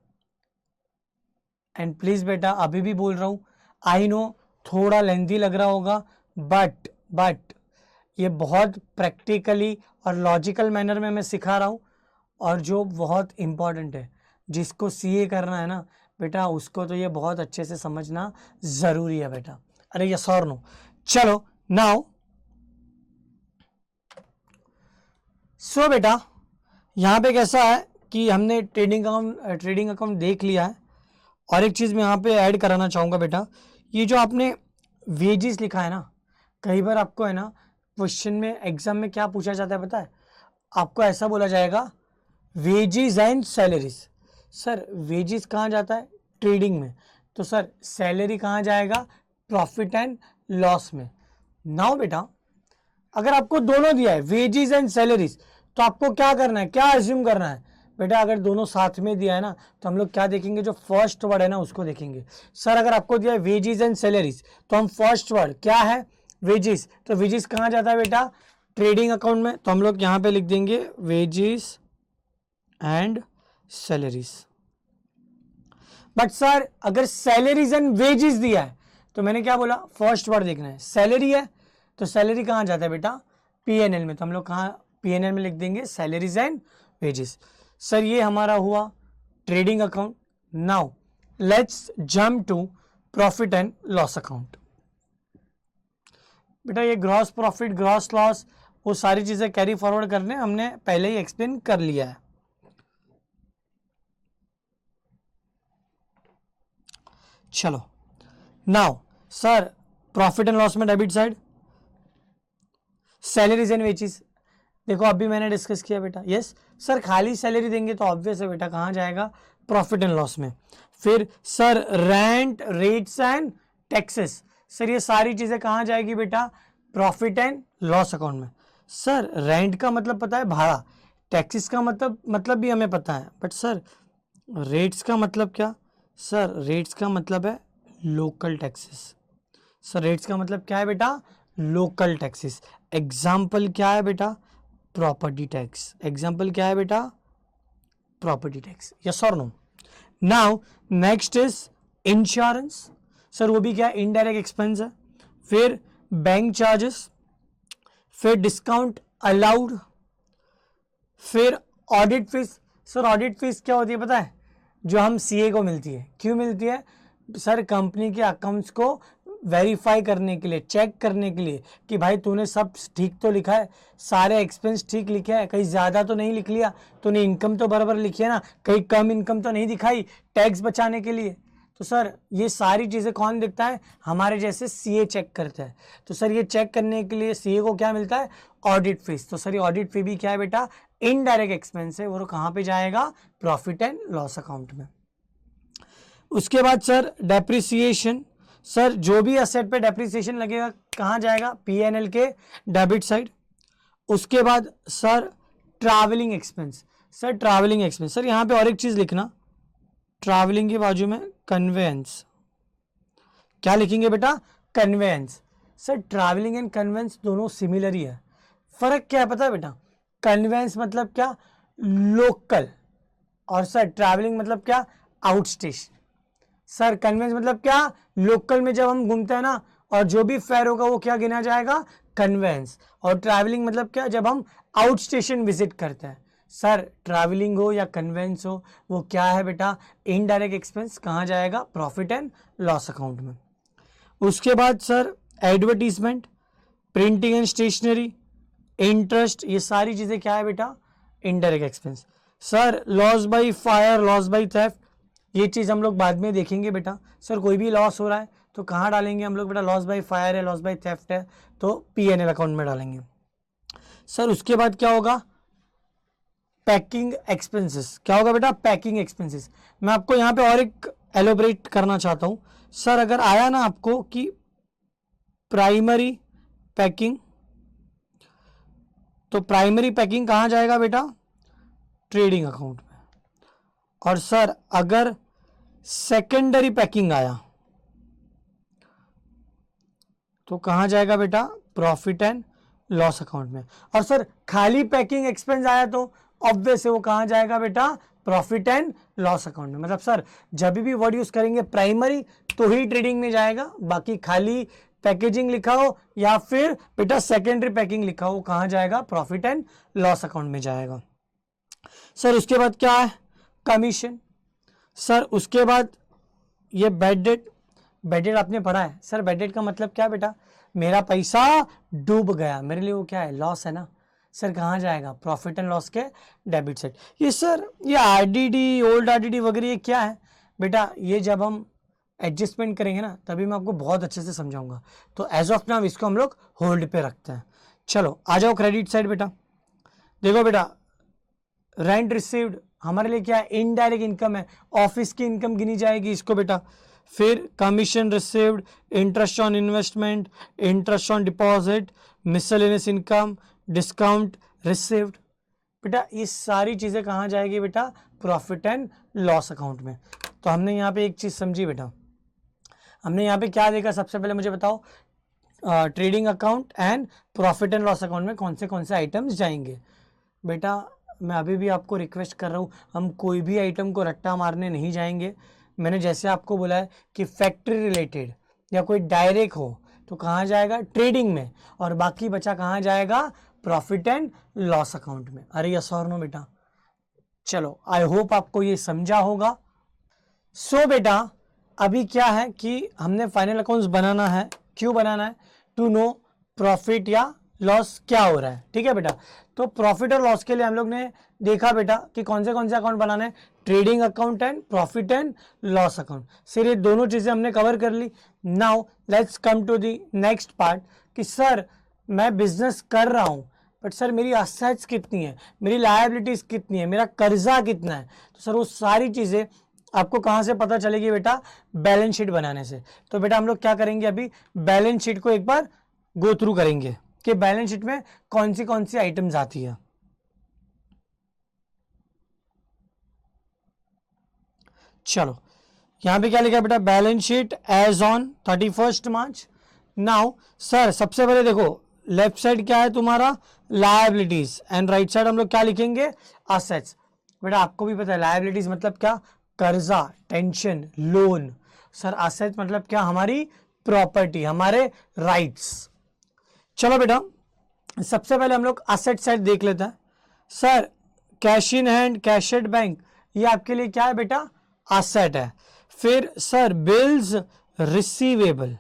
एंड प्लीज बेटा अभी भी बोल रहा हूं, आई नो थोड़ा लेंथी लग रहा होगा, बट ये बहुत प्रैक्टिकली और लॉजिकल मैनर में मैं सिखा रहा हूं, और जो बहुत इंपॉर्टेंट है, जिसको सीए करना है ना बेटा, उसको तो ये बहुत अच्छे से समझना जरूरी है बेटा। अरे यस और नो। चलो नाउ सो बेटा यहाँ पे कैसा है कि हमने ट्रेडिंग अकाउंट देख लिया है, और एक चीज़ मैं यहाँ पे ऐड कराना चाहूँगा बेटा, ये जो आपने वेजेस लिखा है ना, कई बार आपको है ना क्वेश्चन में एग्जाम में क्या पूछा जाता है पता है, आपको ऐसा बोला जाएगा wages and salaries. Sir wages कहाँ जाता है, ट्रेडिंग में, तो सर सैलरी कहाँ जाएगा, प्रॉफिट एंड लॉस में। नाउ बेटा अगर आपको दोनों दिया है वेजेस एंड सैलरीज, तो आपको क्या करना है, क्या अज्यूम करना है बेटा अगर दोनों साथ में दिया है ना तो हम लोग क्या देखेंगे, जो फर्स्ट वर्ड है ना उसको देखेंगे। सर अगर आपको दिया है वेजेस एंड सैलरीज तो हम फर्स्ट वर्ड क्या है, वेजेस, तो वेजेस कहाँ जाता है बेटा, ट्रेडिंग अकाउंट में, तो हम लोग यहाँ पे लिख देंगे wages and salaries. But sir अगर सैलरीज एंड वेजेस दिया है तो मैंने क्या बोला, फर्स्ट वर्ड देखना है, सैलरी है तो सैलरी कहाँ जाता है बेटा, पीएनएल में, तो हम लोग कहाँ पीएनएल में लिख देंगे सैलरीज एंड वेजेस। सर ये हमारा हुआ trading account. Now let's jump to profit and loss account. बेटा ये ग्रॉस प्रॉफिट, ग्रॉस लॉस, वो सारी चीजें कैरी फॉरवर्ड करने हमने पहले ही एक्सप्लेन कर लिया है। चलो now sir profit and loss में debit side, salaries and wages, देखो अभी मैंने डिस्कस किया बेटा, यस सर खाली सैलरी देंगे तो ऑब्वियस है बेटा कहाँ जाएगा, प्रॉफिट एंड लॉस में। फिर sir rent, rates and taxes, sir ये सारी चीजें कहाँ जाएगी बेटा, प्रॉफिट एंड लॉस अकाउंट में। सर रेंट का मतलब पता है भाड़ा, टैक्सेस का मतलब भी हमें पता है, बट सर रेट्स का मतलब क्या, सर रेट्स का मतलब है लोकल टैक्सेस। सर रेट्स का मतलब क्या है बेटा, लोकल टैक्सेस। एग्जाम्पल क्या है बेटा, प्रॉपर्टी टैक्स। एग्जाम्पल क्या है बेटा, प्रॉपर्टी टैक्स, यस और no. Now next is insurance, sir वो भी क्या है, इनडायरेक्ट एक्सपेंस है। फिर बैंक चार्जेस, फिर डिस्काउंट अलाउड, फिर audit fees. Sir audit fees क्या होती है पता है, जो हम सीए को मिलती है। क्यों मिलती है सर, कंपनी के अकाउंट्स को वेरीफाई करने के लिए, चेक करने के लिए कि भाई तूने सब ठीक तो लिखा है, सारे एक्सपेंस ठीक लिखे हैं, कहीं ज़्यादा तो नहीं लिख लिया, तूने इनकम तो बराबर लिखी है ना, कहीं कम इनकम तो नहीं दिखाई टैक्स बचाने के लिए। तो सर ये सारी चीज़ें कौन देखता है, हमारे जैसे सीए चेक करता है। तो सर ये चेक करने के लिए सीए को क्या मिलता है, ऑडिट फीस। तो सर ये ऑडिट फी भी क्या है बेटा, इनडायरेक्ट एक्सपेंस है, वो कहाँ पे जाएगा, प्रॉफिट एंड लॉस अकाउंट में। उसके बाद सर डेप्रिसिएशन, सर जो भी असेट पे डेप्रिसिएशन लगेगा कहाँ जाएगा, पीएनएल के डेबिट साइड। उसके बाद sir travelling expense, sir travelling expense, sir यहाँ पे और एक चीज़ लिखना, ट्रैवलिंग के बाजू में कन्वेंस, क्या लिखेंगे बेटा, conveyance. Sir travelling and conveyance दोनों सिमिलर ही है, फर्क क्या है पता है बेटा, कन्वेंस मतलब क्या, लोकल, और सर ट्रैवलिंग मतलब क्या, आउट स्टेशन। सर कन्वेंस मतलब क्या, लोकल में जब हम घूमते हैं ना और जो भी फेयर होगा वो क्या गिना जाएगा, कन्वेंस। और ट्रैवलिंग मतलब क्या, जब हम आउट स्टेशन विजिट करते हैं। सर ट्रैवलिंग हो या कन्वेंस हो वो क्या है बेटा, इनडायरेक्ट एक्सपेंस, कहाँ जाएगा, प्रॉफिट एंड लॉस अकाउंट में। उसके बाद sir advertisement, printing and stationery, interest, ये सारी चीज़ें क्या है बेटा, indirect expense. Sir loss by fire, loss by theft, ये चीज़ हम लोग बाद में देखेंगे बेटा। सर कोई भी लॉस हो रहा है तो कहाँ डालेंगे हम लोग बेटा, लॉस बाई फायर है, लॉस बाई थेफ्ट है तो पीएनएल अकाउंट में डालेंगे। सर उसके बाद क्या होगा, पैकिंग एक्सपेंसेस, क्या होगा बेटा, पैकिंग एक्सपेंसेस। मैं आपको यहाँ पे और एक एलोबरेट करना चाहता हूँ। सर अगर आया ना आपको कि प्राइमरी पैकिंग, तो प्राइमरी पैकिंग कहाँ जाएगा बेटा, ट्रेडिंग अकाउंट में। और सर अगर सेकेंडरी पैकिंग आया तो कहाँ जाएगा बेटा, प्रॉफिट एंड लॉस अकाउंट में। और सर खाली पैकिंग एक्सपेंस आया तो ऑब्वियस है वो कहाँ जाएगा बेटा, प्रॉफिट एंड लॉस अकाउंट में। मतलब सर जब भी वर्ड यूज करेंगे प्राइमरी तो ही ट्रेडिंग में जाएगा, बाकी खाली पैकेजिंग लिखा हो या फिर बेटा सेकेंडरी पैकिंग लिखा हो कहाँ जाएगा, प्रॉफिट एंड लॉस अकाउंट में जाएगा। सर उसके बाद क्या है, कमीशन। सर उसके बाद ये बैड डेट, बैड डेट आपने पढ़ा है। सर बैड डेट का मतलब क्या बेटा, मेरा पैसा डूब गया, मेरे लिए वो क्या है, लॉस है ना। सर कहाँ जाएगा, प्रॉफिट एंड लॉस के डेबिट साइड। ये सर ये आरडीडी, ओल्ड आरडीडी वगैरह ये क्या है बेटा, ये जब हम एडजस्टमेंट करेंगे ना तभी मैं आपको बहुत अच्छे से समझाऊंगा। तो एज ऑफ नाउ इसको हम लोग होल्ड पे रखते हैं। चलो आ जाओ क्रेडिट साइड बेटा। देखो बेटा रेंट रिसीव्ड हमारे लिए क्या है, इनडायरेक्ट इनकम है, ऑफिस की इनकम गिनी जाएगी इसको बेटा। फिर commission received, interest on investment, interest on deposit, miscellaneous income, discount received. बेटा ये सारी चीजें कहाँ जाएगी बेटा, प्रॉफिट एंड लॉस अकाउंट में। तो हमने यहाँ पे एक चीज समझी बेटा, हमने यहाँ पे क्या देखा, सबसे पहले मुझे बताओ trading account and profit and loss account में कौन से आइटम्स जाएंगे। बेटा मैं अभी भी आपको रिक्वेस्ट कर रहा हूँ, हम कोई भी आइटम को रट्टा मारने नहीं जाएंगे। मैंने जैसे आपको बोला है कि फैक्ट्री रिलेटेड या कोई डायरेक्ट हो तो कहाँ जाएगा, ट्रेडिंग में, और बाकी बचा कहाँ जाएगा, प्रॉफिट एंड लॉस अकाउंट में। अरे यस और नो बेटा, चलो आई होप आपको ये समझा होगा। सो बेटा अभी क्या है कि हमने फाइनल अकाउंट्स बनाना है। क्यों बनाना है, टू नो प्रॉफिट या लॉस क्या हो रहा है, ठीक है बेटा। तो प्रॉफिट और लॉस के लिए हम लोग ने देखा बेटा कि कौन से अकाउंट बनाने हैं, trading account and profit and loss account. सिर्फ ये दोनों चीजें हमने कवर कर ली। Now let's come to the next part कि सर मैं बिजनेस कर रहा हूं बट सर मेरी असेट्स कितनी है, मेरी लायबिलिटीज कितनी है, मेरा कर्जा कितना है। तो सर वो सारी चीजें आपको कहां से पता चलेगी बेटा, बैलेंस शीट बनाने से। तो बेटा हम लोग क्या करेंगे, अभी बैलेंस शीट को एक बार गो थ्रू करेंगे कि बैलेंस शीट में कौन सी आइटम्स आती है। चलो यहां पे क्या लिखा है बेटा, balance sheet as on 31 March. Now sir सबसे पहले देखो लेफ्ट साइड क्या है तुम्हारा, लायबिलिटीज, एंड राइट साइड हम लोग क्या लिखेंगे, असेट्स। बेटा आपको भी पता है लायबिलिटीज मतलब क्या, कर्जा, टेंशन, लोन। सर असेट्स मतलब क्या, हमारी प्रॉपर्टी, हमारे राइट्स। चलो बेटा सबसे पहले हम लोग असेट साइड देख लेते हैं। Sir cash in hand, cash at bank, ये आपके लिए क्या है बेटा, असेट है। फिर सर बिल्स रिसीवेबल,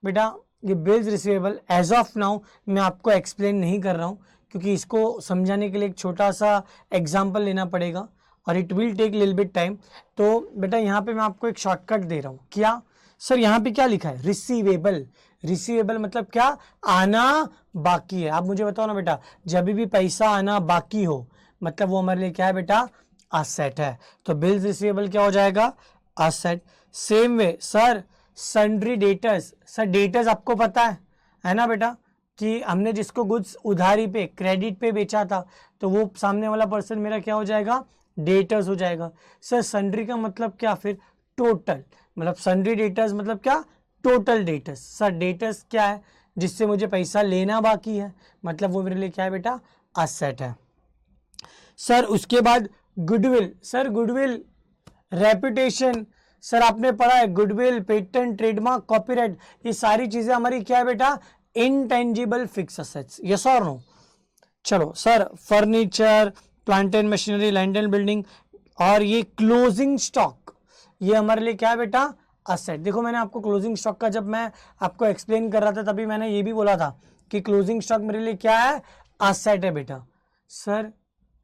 बेटा ये bills receivable as of now मैं आपको एक्सप्लेन नहीं कर रहा हूं क्योंकि इसको समझाने के लिए एक छोटा सा एग्जांपल लेना पड़ेगा और it will take little bit time. तो बेटा यहाँ पे मैं आपको एक शॉर्टकट दे रहा हूँ। क्या सर, यहाँ पे क्या लिखा है, रिसीवेबल। रिसीवेबल मतलब क्या, आना बाकी है। आप मुझे बताओ ना बेटा, जब भी पैसा आना बाकी हो मतलब वो हमारे लिए क्या है बेटा, असेट है। तो बिल्स रिसीवेबल क्या हो जाएगा, asset. Same way sir sundry debtors, sir debtors आपको पता है ना बेटा, कि हमने जिसको गुड्स उधारी पे, क्रेडिट पे बेचा था तो वो सामने वाला पर्सन मेरा क्या हो जाएगा, डेटर्स हो जाएगा। सर सन्ड्री का मतलब क्या, फिर टोटल, मतलब सन्ड्री डेटर्स मतलब क्या, टोटल डेटर्स। सर डेटर्स क्या है, जिससे मुझे पैसा लेना बाकी है, मतलब वो मेरे लिए क्या है बेटा, असेट है। सर उसके बाद goodwill, sir goodwill, reputation, sir आपने पढ़ा है गुडविल, पेटेंट, ट्रेडमार्क, कॉपीराइट, ये सारी चीजें हमारी क्या है बेटा, इनटेंजिबल फिक्स असेट्स। यस और नो। चलो sir furniture, plant and machinery, land and building, और ये क्लोजिंग स्टॉक, ये हमारे लिए क्या है बेटा, असेट। देखो मैंने आपको क्लोजिंग स्टॉक का जब मैं आपको एक्सप्लेन कर रहा था तभी मैंने ये भी बोला था कि क्लोजिंग स्टॉक मेरे लिए क्या है, असेट है बेटा। सर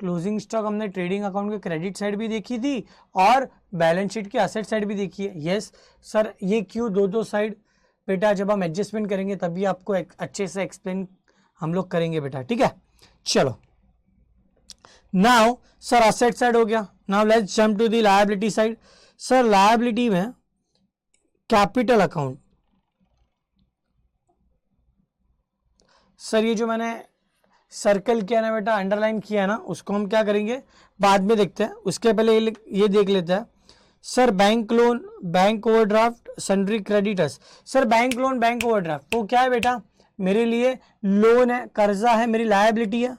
क्लोजिंग स्टॉक हमने ट्रेडिंग अकाउंट के क्रेडिट साइड भी देखी थी और बैलेंस शीट की असेट साइड भी देखी है। यस सर, ये क्यों दो साइड, बेटा जब हम एडजस्टमेंट करेंगे तभी आपको अच्छे से एक्सप्लेन हम लोग करेंगे बेटा, ठीक है। चलो नाउ सर असेट साइड हो गया। Now let's jump to the liability side. Sir liability में कैपिटल अकाउंट, सर ये जो मैंने सर्कल किया ना बेटा, अंडरलाइन किया ना, उसको हम क्या करेंगे बाद में देखते हैं, उसके पहले ये देख लेते हैं। Sir bank loan, bank overdraft, sundry creditors. Sir bank loan, bank overdraft वो क्या है बेटा, मेरे लिए लोन है, कर्जा है, मेरी लायबिलिटी है।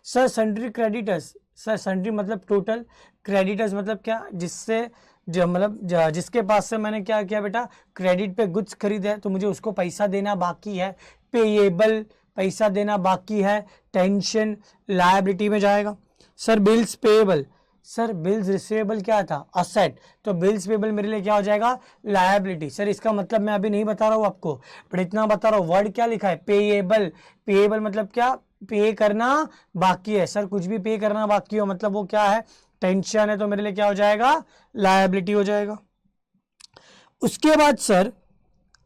Sir sundry creditors, sir sundry मतलब टोटल, क्रेडिटर्स मतलब क्या, जिससे मतलब जिसके पास से मैंने क्या किया बेटा, क्रेडिट पे गुड्स खरीदे है तो मुझे उसको पैसा देना बाकी है, पेएबल पैसा देना बाकी है, टेंशन लायबिलिटी में जाएगा। Sir bills payable, sir bills receivable क्या था, असेट, तो बिल्स पेएबल मेरे लिए क्या हो जाएगा, लायबिलिटी। सर इसका मतलब मैं अभी नहीं बता रहा हूँ आपको, पर इतना बता रहा हूँ, वर्ड क्या लिखा है, पेएबल। पेएबल मतलब क्या, पे करना बाकी है। सर कुछ भी पे करना बाकी हो मतलब वो क्या है, टेंशन है, तो मेरे लिए क्या हो जाएगा, लायबिलिटी हो जाएगा। उसके बाद सर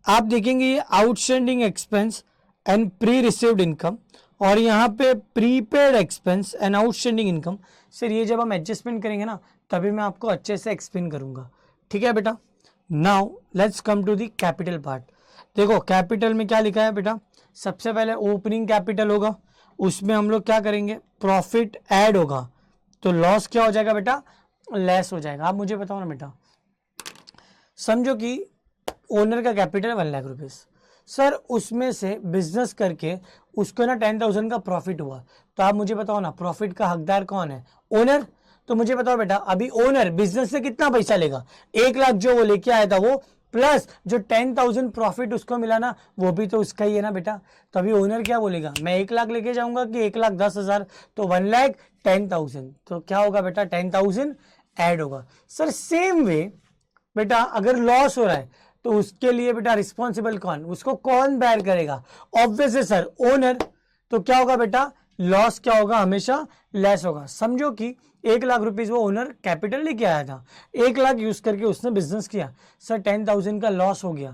आप देखेंगे ये outstanding expense and pre received income, और यहाँ पे prepaid expense and outstanding income. Sir ये जब हम एडजस्टमेंट करेंगे ना तभी मैं आपको अच्छे से एक्सप्लेन करूंगा, ठीक है बेटा। Now let's come to the capital part. देखो कैपिटल में क्या लिखा है बेटा, सबसे पहले ओपनिंग कैपिटल होगा, उसमें हम लोग क्या करेंगे, प्रॉफिट ऐड होगा तो लॉस क्या हो जाएगा बेटा, लेस हो जाएगा। आप मुझे बताओ ना बेटा, समझो कि ओनर का कैपिटल 1 लाख रुपीज, सर उसमें से बिजनेस करके उसको ना 10,000 का प्रॉफिट हुआ, तो आप मुझे बताओ ना प्रॉफिट का हकदार कौन है, ओनर। तो मुझे बताओ बेटा अभी ओनर बिजनेस से कितना पैसा लेगा, 1 लाख जो वो लेके आया था वो, प्लस जो 10,000 प्रॉफिट उसको मिला ना वो भी तो उसका ही है ना बेटा। तो अभी ओनर क्या बोलेगा, मैं 1 लाख लेके जाऊंगा कि 1,10,000, तो 1,10,000, तो क्या होगा बेटा 10,000 ऐड होगा। सर सेम वे बेटा अगर लॉस हो रहा है तो उसके लिए बेटा रिस्पॉन्सिबल कौन, उसको कौन बेयर करेगा, ऑब्वियस है सर ओनर। तो क्या होगा बेटा, लॉस क्या होगा, हमेशा लेस होगा। समझो कि 1 लाख रुपीज वो ओनर कैपिटल लेके आया था, 1 लाख यूज करके उसने बिजनेस किया, सर 10,000 का लॉस हो गया।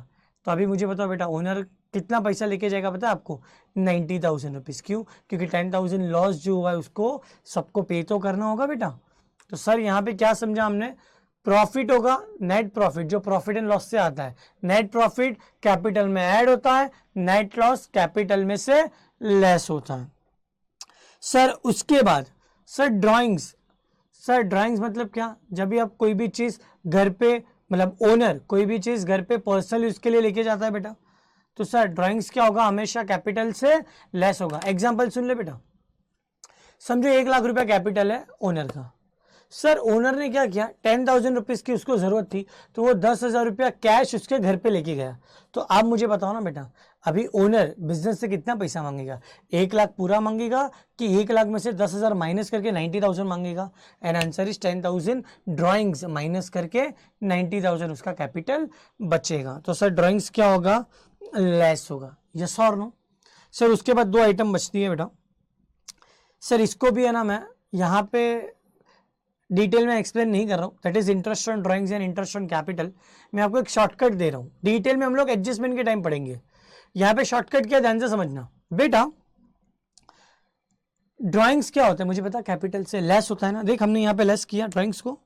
तो अभी मुझे बताओ बेटा ओनर कितना पैसा लेके जाएगा पता है आपको, 90,000 रुपीज। क्यों, क्योंकि 10,000 लॉस जो हुआ है उसको सबको पे तो करना होगा बेटा। तो सर यहाँ पे क्या समझा हमने, प्रॉफिट होगा नेट प्रॉफिट जो प्रॉफिट एंड लॉस से आता है, नेट प्रॉफिट कैपिटल में ऐड होता है, नेट लॉस कैपिटल में से लेस होता है। सर उसके बाद सर ड्राइंग्स, सर ड्राइंग्स मतलब क्या, जब भी आप कोई भी चीज घर पे मतलब ओनर कोई भी चीज घर पे पर्सनल यूज के लिए लेके जाता है बेटा, तो सर ड्राइंग्स क्या होगा, हमेशा कैपिटल से लेस होगा। एग्जांपल सुन ले बेटा, समझो 1 लाख रुपया कैपिटल है ओनर का, सर ओनर ने क्या किया, 10,000 रुपीज की उसको जरूरत थी तो वो 10,000 रुपया कैश उसके घर पे लेके गया। तो आप मुझे बताओ ना बेटा अभी ओनर बिजनेस से कितना पैसा मांगेगा, 1 लाख पूरा मांगेगा कि 1 लाख में से 10,000 माइनस करके 90,000 मांगेगा। And answer is 10,000 drawings minus करके 90,000 उसका कैपिटल बचेगा। तो सर ड्राइंग्स क्या होगा, लेस होगा। यस और नो। सर उसके बाद 2 आइटम बचती है बेटा, सर इसको भी है ना मैं यहाँ पे डिटेल में एक्सप्लेन नहीं कर रहा हूँ, that is interest on drawings and interest on capital. मैं आपको एक शॉर्टकट दे रहा हूँ, डिटेल में हम लोग एडजस्टमेंट के टाइम पढ़ेंगे। यहाँ पे शॉर्टकट क्या, ध्यान से समझना बेटा। ड्राइंग्स क्या होता है मुझे पता, कैपिटल से लेस होता है ना, देख हमने यहाँ पे लेस किया ड्राइंग्स को।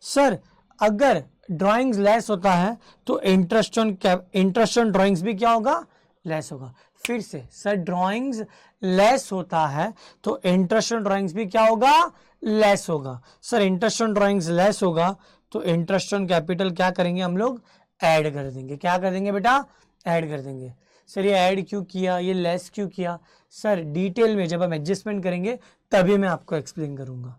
सर अगर ड्राइंग्स लेस होता है तो इंटरेस्ट ऑन ड्राइंग्स भी क्या होगा, लेस होगा। फिर से सर ड्राइंग्स लेस होता है तो इंटरेस्ट ऑन ड्राइंग्स भी क्या होगा, लेस होगा। Sir interest on drawings less होगा तो इंटरेस्ट ऑन कैपिटल क्या करेंगे हम लोग, ऐड कर देंगे। क्या कर देंगे बेटा, ऐड कर देंगे। सर ये ऐड क्यों किया, ये लेस क्यों किया, सर डिटेल में जब हम एडजस्टमेंट करेंगे तभी मैं आपको एक्सप्लेन करूंगा।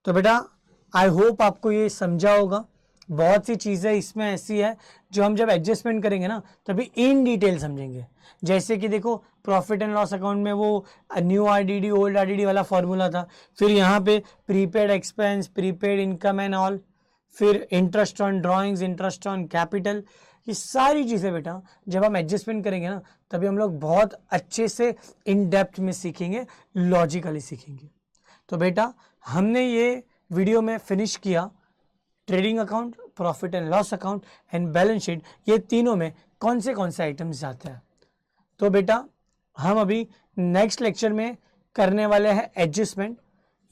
तो बेटा आई होप आपको ये समझा होगा। बहुत सी चीज़ें इसमें ऐसी है जो हम जब एडजस्टमेंट करेंगे ना तभी इन डिटेल समझेंगे। जैसे कि देखो प्रॉफिट एंड लॉस अकाउंट में वो न्यू आरडीडी ओल्ड आरडीडी वाला फॉर्मूला था, फिर यहाँ पे prepaid expense, prepaid income and all, फिर interest on drawings, interest on capital, ये सारी चीज़ें बेटा जब हम एडजस्टमेंट करेंगे ना तभी हम लोग बहुत अच्छे से इन डेप्थ में सीखेंगे, लॉजिकली सीखेंगे। तो बेटा हमने ये वीडियो में फिनिश किया trading account, profit and loss account and balance sheet, ये तीनों में कौन से आइटम्स जाते हैं। तो बेटा हम अभी नेक्स्ट लेक्चर में करने वाले हैं एडजस्टमेंट।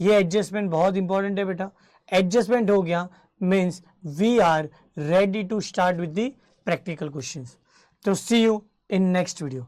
ये एडजस्टमेंट बहुत इंपॉर्टेंट है बेटा। एडजस्टमेंट हो गया means we are ready to start with the practical questions. तो see you in next video.